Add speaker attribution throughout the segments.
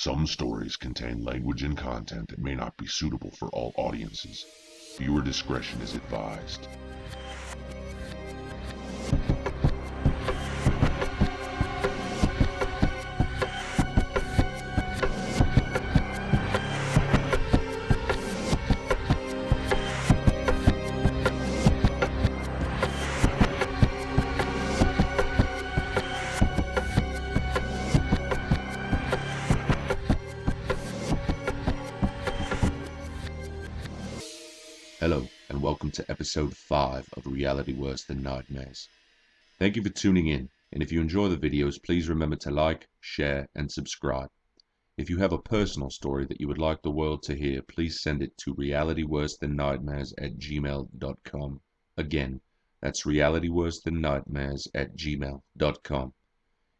Speaker 1: Some stories contain language and content that may not be suitable for all audiences. Viewer discretion is advised.
Speaker 2: Hello, and welcome to episode 5 of Reality Worse Than Nightmares. Thank you for tuning in, and if you enjoy the videos, please remember to like, share, and subscribe. If you have a personal story that you would like the world to hear, please send it to realityworsethanightmares@gmail.com. Again, that's realityworsethanightmares@gmail.com.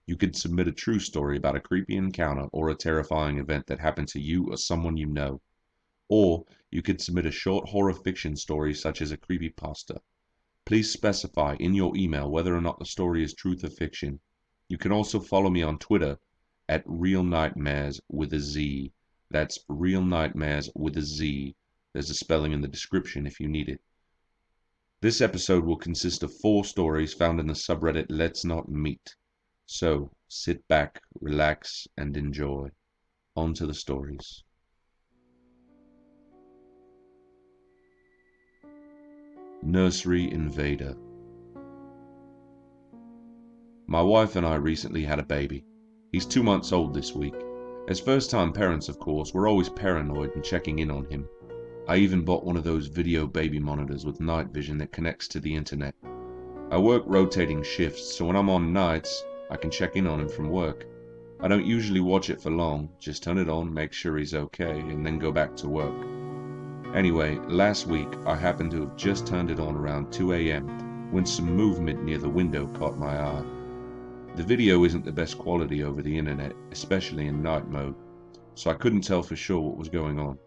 Speaker 2: You can submit a true story about a creepy encounter or a terrifying event that happened to you or someone you know. Or you could submit a short horror fiction story such as a creepypasta. Please specify in your email whether or not the story is truth or fiction. You can also follow me on Twitter at RealNightmares with a Z. That's RealNightmares with a Z. There's a spelling in the description if you need it. This episode will consist of 4 stories found in the subreddit Let's Not Meet. So sit back, relax, and enjoy. On to the stories. Nursery Invader. My wife and I recently had a baby. He's 2 months old this week. As first-time parents, of course, we're always paranoid and checking in on him. I even bought one of those video baby monitors with night vision that connects to the internet. I work rotating shifts, so when I'm on nights, I can check in on him from work. I don't usually watch it for long, just turn it on, make sure he's okay, and then go back to work. Anyway, last week I happened to have just turned it on around 2 a.m. when some movement near the window caught my eye. The video isn't the best quality over the internet, especially in night mode, so I couldn't tell for sure what was going on.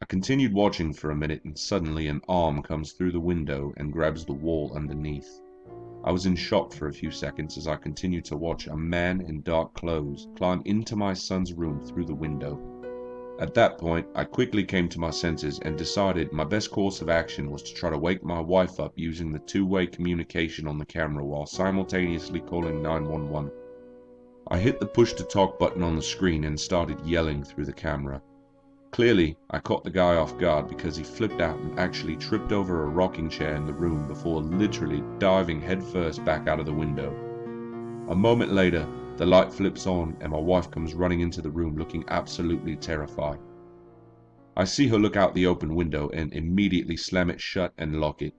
Speaker 2: I continued watching for a minute and suddenly an arm comes through the window and grabs the wall underneath. I was in shock for a few seconds as I continued to watch a man in dark clothes climb into my son's room through the window. At that point, I quickly came to my senses and decided my best course of action was to try to wake my wife up using the two-way communication on the camera while simultaneously calling 911. I hit the push-to-talk button on the screen and started yelling through the camera. Clearly, I caught the guy off guard because he flipped out and actually tripped over a rocking chair in the room before literally diving headfirst back out of the window. A moment later, the light flips on and my wife comes running into the room looking absolutely terrified. I see her look out the open window and immediately slam it shut and lock it.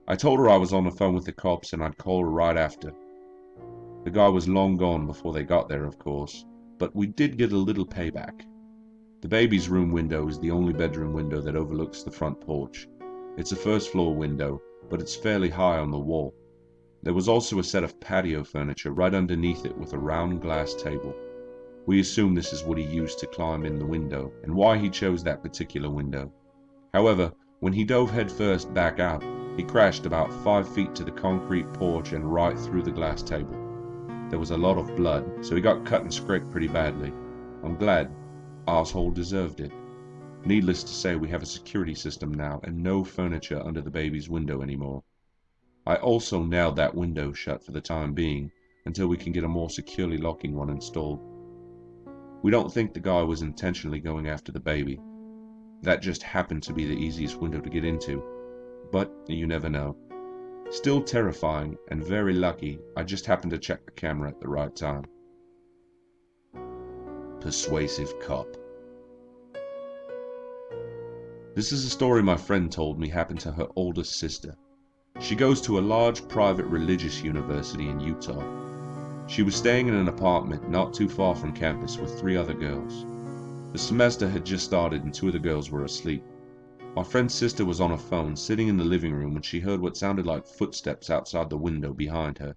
Speaker 2: I told her I was on the phone with the cops and I'd call her right after. The guy was long gone before they got there, of course, but we did get a little payback. The baby's room window is the only bedroom window that overlooks the front porch. It's a first floor window, but it's fairly high on the wall. There was also a set of patio furniture right underneath it with a round glass table. We assume this is what he used to climb in the window, and why he chose that particular window. However, when he dove headfirst back out, he crashed about 5 feet to the concrete porch and right through the glass table. There was a lot of blood, so he got cut and scraped pretty badly. I'm glad. Arsehole deserved it. Needless to say, we have a security system now and no furniture under the baby's window anymore. I also nailed that window shut for the time being, until we can get a more securely locking one installed. We don't think the guy was intentionally going after the baby. That just happened to be the easiest window to get into. But you never know. Still terrifying, and very lucky I just happened to check the camera at the right time. Persuasive cop. This is a story my friend told me happened to her oldest sister. She goes to a large private religious university in Utah. She was staying in an apartment not too far from campus with 3 other girls. The semester had just started and 2 of the girls were asleep. My friend's sister was on her phone sitting in the living room when she heard what sounded like footsteps outside the window behind her.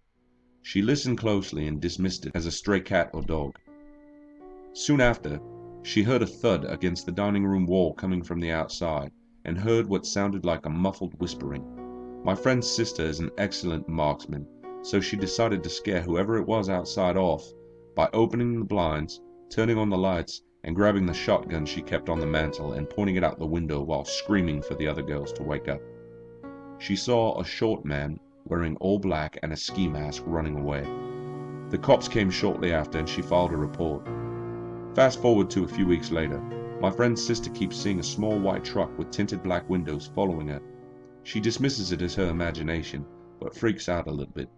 Speaker 2: She listened closely and dismissed it as a stray cat or dog. Soon after, she heard a thud against the dining room wall coming from the outside and heard what sounded like a muffled whispering. My friend's sister is an excellent marksman, so she decided to scare whoever it was outside off by opening the blinds, turning on the lights and grabbing the shotgun she kept on the mantel and pointing it out the window while screaming for the other girls to wake up. She saw a short man wearing all black and a ski mask running away. The cops came shortly after and she filed a report. Fast forward to a few weeks later. My friend's sister keeps seeing a small white truck with tinted black windows following her. She dismisses it as her imagination, but freaks out a little bit.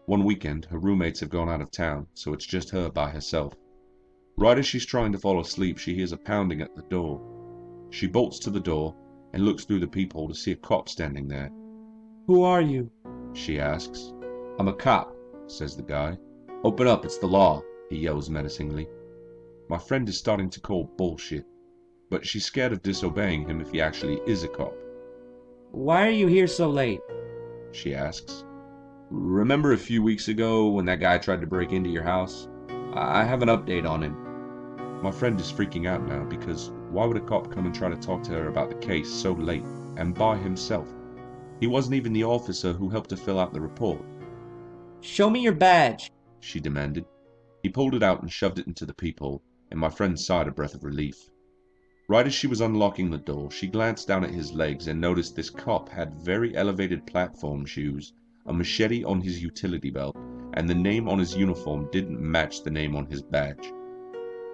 Speaker 2: One weekend, her roommates have gone out of town, so it's just her by herself. Right as she's trying to fall asleep, she hears a pounding at the door. She bolts to the door and looks through the peephole to see a cop standing there.
Speaker 3: "Who are you?"
Speaker 2: she asks. "I'm a cop," says the guy. "Open up, it's the law," he yells menacingly. My friend is starting to call bullshit, but she's scared of disobeying him if he actually is a cop.
Speaker 3: "Why are you here so late?"
Speaker 2: she asks. "Remember a few weeks ago when that guy tried to break into your house? I have an update on him." My friend is freaking out now because why would a cop come and try to talk to her about the case so late and by himself? He wasn't even the officer who helped her fill out the report.
Speaker 3: "Show me your badge,"
Speaker 2: she demanded. He pulled it out and shoved it into the peephole, and my friend sighed a breath of relief. Right as she was unlocking the door, she glanced down at his legs and noticed this cop had very elevated platform shoes, a machete on his utility belt, and the name on his uniform didn't match the name on his badge.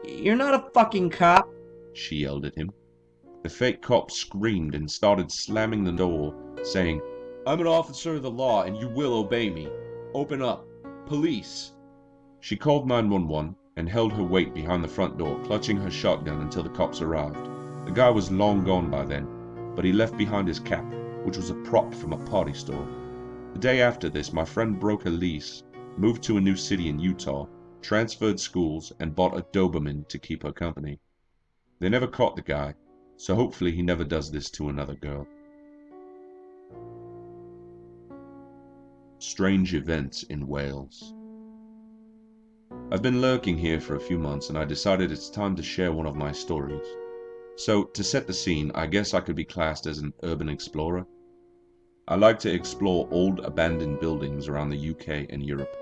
Speaker 3: "You're not a fucking cop,"
Speaker 2: she yelled at him. The fake cop screamed and started slamming the door, saying, "I'm an officer of the law and you will obey me. Open up. Police." She called 911 and held her weight behind the front door, clutching her shotgun until the cops arrived. The guy was long gone by then, but he left behind his cap, which was a prop from a party store. The day after this, my friend broke a lease, moved to a new city in Utah, transferred schools, and bought a Doberman to keep her company. They never caught the guy, so hopefully he never does this to another girl. Strange events in Wales. I've been lurking here for a few months and I decided it's time to share one of my stories. So, to set the scene, I guess I could be classed as an urban explorer. I like to explore old abandoned buildings around the UK and Europe.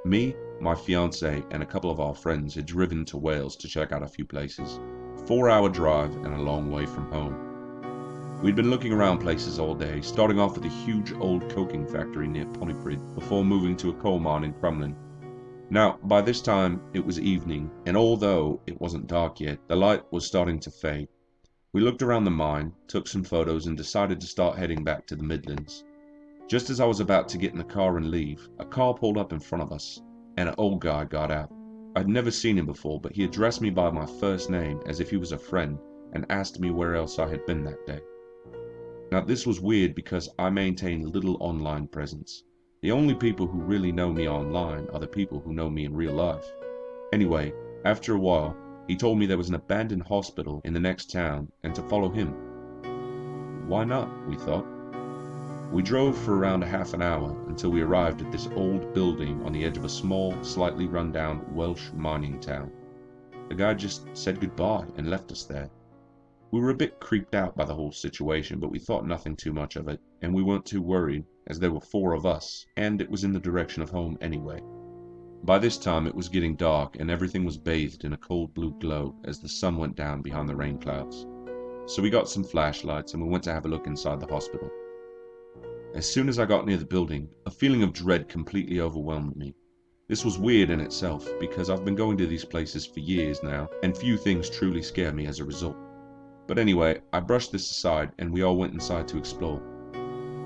Speaker 2: Me, my fiancée, and a couple of our friends had driven to Wales to check out a few places. 4-hour drive and a long way from home. We'd been looking around places all day, starting off with a huge old coking factory near Pontypridd before moving to a coal mine in Crumlin. Now, by this time, it was evening, and although it wasn't dark yet, the light was starting to fade. We looked around the mine, took some photos, and decided to start heading back to the Midlands. Just as I was about to get in the car and leave, a car pulled up in front of us, and an old guy got out. I'd never seen him before, but he addressed me by my first name as if he was a friend, and asked me where else I had been that day. Now, this was weird because I maintain little online presence. The only people who really know me online are the people who know me in real life. Anyway, after a while, he told me there was an abandoned hospital in the next town and to follow him. Why not, we thought. We drove for around a half an hour until we arrived at this old building on the edge of a small, slightly run-down Welsh mining town. The guy just said goodbye and left us there. We were a bit creeped out by the whole situation, but we thought nothing too much of it, and we weren't too worried, as there were 4 of us, and it was in the direction of home anyway. By this time it was getting dark, and everything was bathed in a cold blue glow as the sun went down behind the rain clouds. So we got some flashlights, and we went to have a look inside the hospital. As soon as I got near the building, a feeling of dread completely overwhelmed me. This was weird in itself, because I've been going to these places for years now, and few things truly scare me as a result. But anyway, I brushed this aside and we all went inside to explore.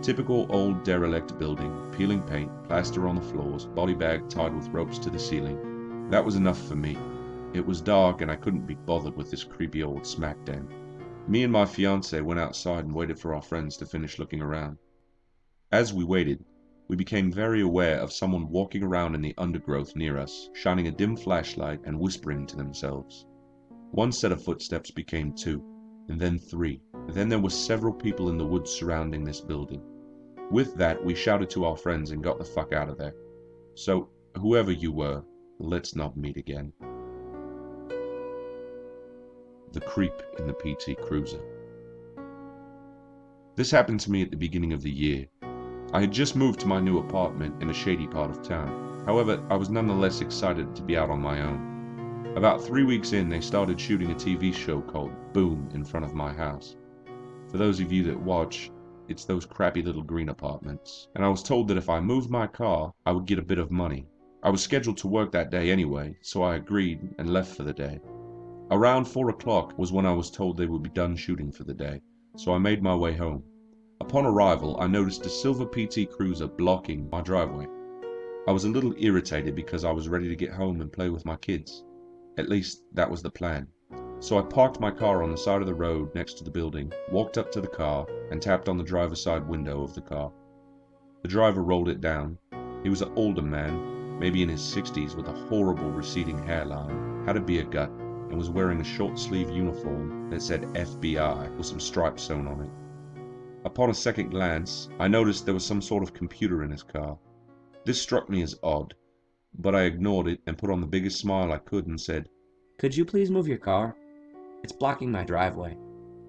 Speaker 2: Typical old derelict building, peeling paint, plaster on the floors, body bag tied with ropes to the ceiling. That was enough for me. It was dark and I couldn't be bothered with this creepy old smack den. Me and my fiancée went outside and waited for our friends to finish looking around. As we waited, we became very aware of someone walking around in the undergrowth near us, shining a dim flashlight and whispering to themselves. One set of footsteps became 2. And then 3. Then there were several people in the woods surrounding this building. With that, we shouted to our friends and got the fuck out of there. So, whoever you were, let's not meet again. The creep in the PT Cruiser. This happened to me at the beginning of the year. I had just moved to my new apartment in a shady part of town. However, I was nonetheless excited to be out on my own. About 3 weeks in, they started shooting a TV show called Boom in front of my house. For those of you that watch, it's those crappy little green apartments. And I was told that if I moved my car, I would get a bit of money. I was scheduled to work that day anyway, so I agreed and left for the day. Around 4 o'clock was when I was told they would be done shooting for the day, so I made my way home. Upon arrival, I noticed a silver PT Cruiser blocking my driveway. I was a little irritated because I was ready to get home and play with my kids. At least, that was the plan. So I parked my car on the side of the road next to the building, walked up to the car, and tapped on the driver's side window of the car. The driver rolled it down. He was an older man, maybe in his 60s, with a horrible receding hairline, had a beer gut, and was wearing a short-sleeve uniform that said FBI with some stripes sewn on it. Upon a second glance, I noticed there was some sort of computer in his car. This struck me as odd, but I ignored it and put on the biggest smile I could and said,
Speaker 3: Could you please move your car? It's blocking my driveway.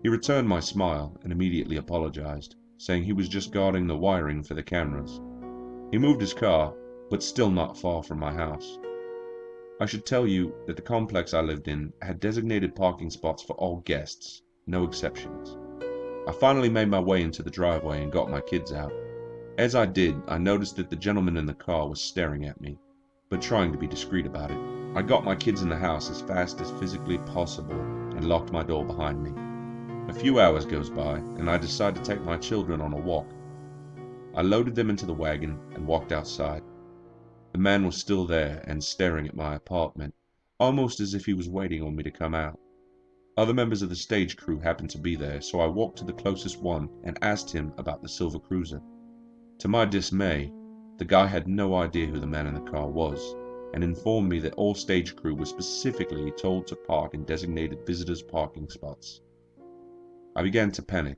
Speaker 2: He returned my smile and immediately apologized, saying he was just guarding the wiring for the cameras. He moved his car, but still not far from my house. I should tell you that the complex I lived in had designated parking spots for all guests, no exceptions. I finally made my way into the driveway and got my kids out. As I did, I noticed that the gentleman in the car was staring at me, but trying to be discreet about it. I got my kids in the house as fast as physically possible and locked my door behind me. A few hours goes by, and I decide to take my children on a walk. I loaded them into the wagon and walked outside. The man was still there and staring at my apartment, almost as if he was waiting on me to come out. Other members of the stage crew happened to be there, so I walked to the closest one and asked him about the silver cruiser. To my dismay, the guy had no idea who the man in the car was, and informed me that all stage crew was specifically told to park in designated visitors' parking spots. I began to panic.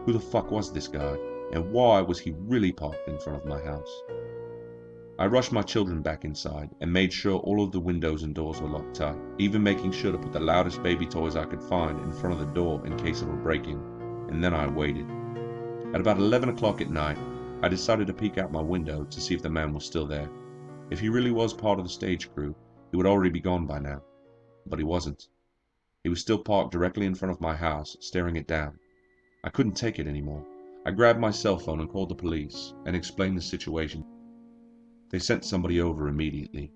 Speaker 2: Who the fuck was this guy, and why was he really parked in front of my house? I rushed my children back inside and made sure all of the windows and doors were locked tight, even making sure to put the loudest baby toys I could find in front of the door in case of a break-in, and then I waited. At about 11 o'clock at night, I decided to peek out my window to see if the man was still there. If he really was part of the stage crew, he would already be gone by now. But he wasn't. He was still parked directly in front of my house, staring it down. I couldn't take it anymore. I grabbed my cell phone and called the police and explained the situation. They sent somebody over immediately.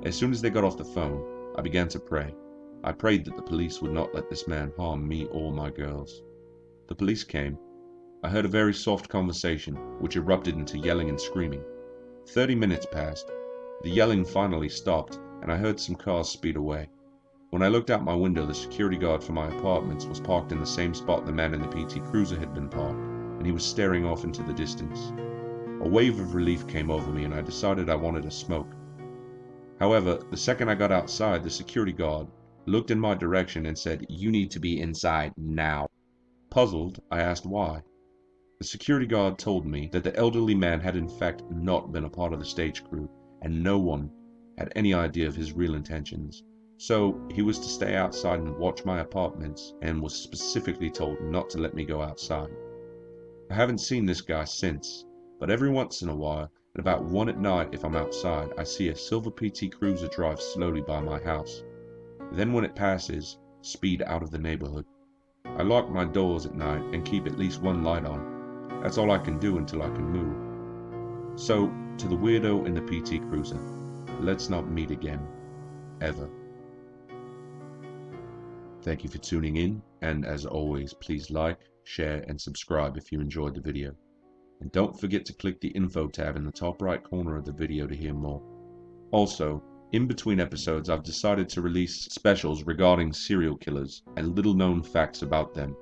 Speaker 2: As soon as they got off the phone, I began to pray. I prayed that the police would not let this man harm me or my girls. The police came. I heard a very soft conversation, which erupted into yelling and screaming. 30 minutes passed. The yelling finally stopped, and I heard some cars speed away. When I looked out my window, the security guard for my apartments was parked in the same spot the man in the PT Cruiser had been parked, and he was staring off into the distance. A wave of relief came over me, and I decided I wanted a smoke. However, the second I got outside, the security guard looked in my direction and said, "You need to be inside now." Puzzled, I asked why. The security guard told me that the elderly man had in fact not been a part of the stage crew, and no one had any idea of his real intentions. So he was to stay outside and watch my apartments, and was specifically told not to let me go outside. I haven't seen this guy since, but every once in a while, at about 1 at night if I'm outside, I see a silver PT Cruiser drive slowly by my house. Then when it passes, speed out of the neighborhood. I lock my doors at night and keep at least one light on. That's all I can do until I can move. So, to the weirdo in the PT Cruiser, let's not meet again. Ever. Thank you for tuning in, and as always, please like, share, and subscribe if you enjoyed the video. And don't forget to click the info tab in the top right corner of the video to hear more. Also, in between episodes, I've decided to release specials regarding serial killers and little known facts about them.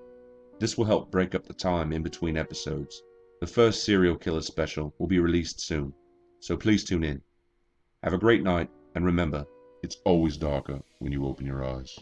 Speaker 2: This will help break up the time in between episodes. The first serial killer special will be released soon, so please tune in. Have a great night, and remember, it's always darker when you open your eyes.